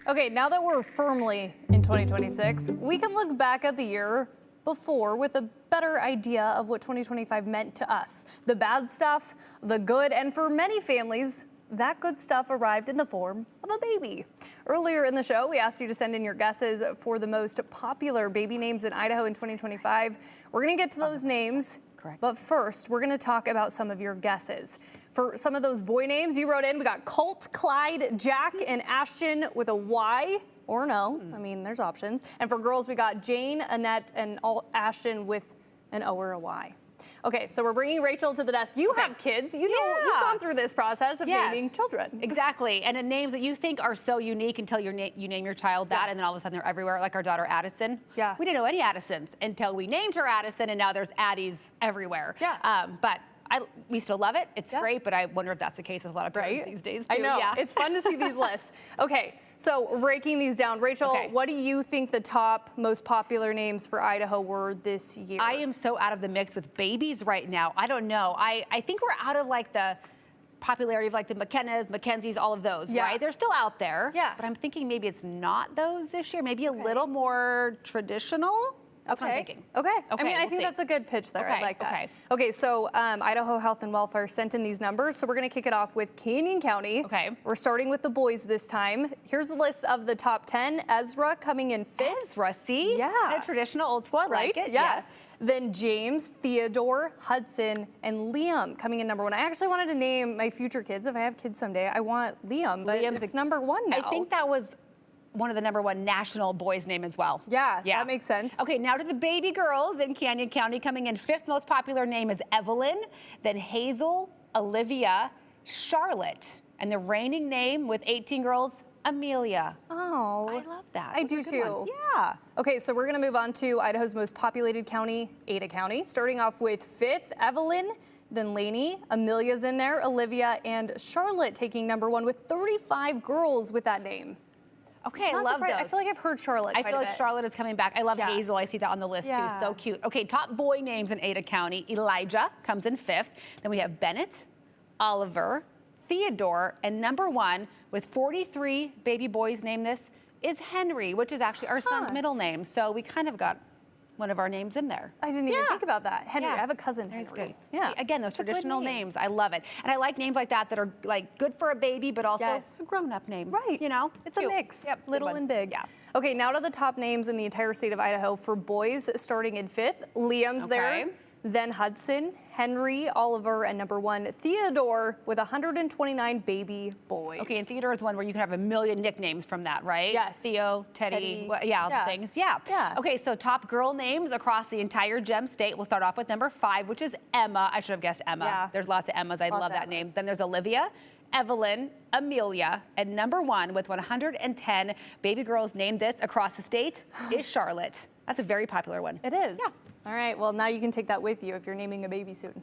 Okay, now that we're firmly in 2026, we can look back at the year before with a better idea of what 2025 meant to us. The bad stuff, the good, and for many families, that good stuff arrived in the form of a baby. Earlier in the show, we asked you to send in your guesses for the most popular baby names in Idaho in 2025. We're going to get to those names. Correct. But first, we're going to talk about some of your guesses. For some of those boy names you wrote in, we got Colt, Clyde, Jack, and Ashton with a Y or no. I mean, there's options. And for girls, we got Jane, Annette, and Ashton with an O or a Y. Okay, so we're bringing Rachel to the desk. You have kids. You know, you've gone through this process of naming children. Exactly, and names that you think are so unique until you name your child that, and then all of a sudden they're everywhere, like our daughter Addison. Yeah. We didn't know any Addisons until we named her Addison, and now there's Addies everywhere. Yeah. But we still love it. It's great, but I wonder if that's the case with a lot of parents these days, too. I know. Yeah. It's fun to see these lists. Okay, so breaking these down. Rachel, what do you think the top most popular names for Idaho were this year? I am so out of the mix with babies right now. I don't know. I think we're out of like the popularity of like the McKennas, Mackenzies, all of those, right? They're still out there. Yeah. But I'm thinking maybe it's not those this year. Maybe a little more traditional. That's what I'm thinking. Okay. I mean, I think that's a good pitch there. I like that. Okay, so Idaho Health and Welfare sent in these numbers, so we're going to kick it off with Canyon County. Okay. We're starting with the boys this time. Here's a list of the top 10. Ezra coming in 5th. Ezra, see? Yeah. Kind of traditional, old school. I like it. Yes. Then James, Theodore, Hudson, and Liam coming in number 1. I actually wanted to name my future kids. If I have kids someday, I want Liam, but it's number 1 now. I think that was one of the number 1 national boys' name as well. Yeah, that makes sense. Okay, now to the baby girls in Canyon County. Coming in 5th most popular name is Evelyn, then Hazel, Olivia, Charlotte, and the reigning name with 18 girls, Amelia. Oh, I love that. I do too. Yeah. Okay, so we're gonna move on to Idaho's most populated county, Ada County. Starting off with 5th, Evelyn, then Lainey, Amelia's in there, Olivia, and Charlotte taking number 1 with 35 girls with that name. Okay, I love those. I feel like I've heard Charlotte I feel like Charlotte is coming back. I love Hazel. I see that on the list too. So cute. Okay, top boy names in Ada County. Elijah comes in 5th. Then we have Bennett, Oliver, Theodore, and number 1 with 43 baby boys named this is Henry, which is actually our son's middle name. So we kind of got one of our names in there. I didn't even think about that. Henry, I have a cousin, Henry. Good. Yeah. See, again, those traditional names, I love it. And I like names like that are like good for a baby, but also a grown-up name. Right. You know, it's a mix, little and big. Yeah. Okay, now to the top names in the entire state of Idaho for boys, starting in 5th. Liam's there, then Hudson, Henry, Oliver, and number 1, Theodore, with 129 baby boys. Okay, and Theodore is one where you can have a million nicknames from that, right? Yes. Theo, Teddy. Things. Yeah. Okay, so top girl names across the entire Gem State. We'll start off with number 5, which is Emma. I should have guessed Emma. Yeah. There's lots of Emmas. I love that name. Then there's Olivia, Evelyn, Amelia, and number 1 with 110 baby girls named this across the state is Charlotte. That's a very popular one. It is. Yeah. All right, well, now you can take that with you if you're naming a baby soon.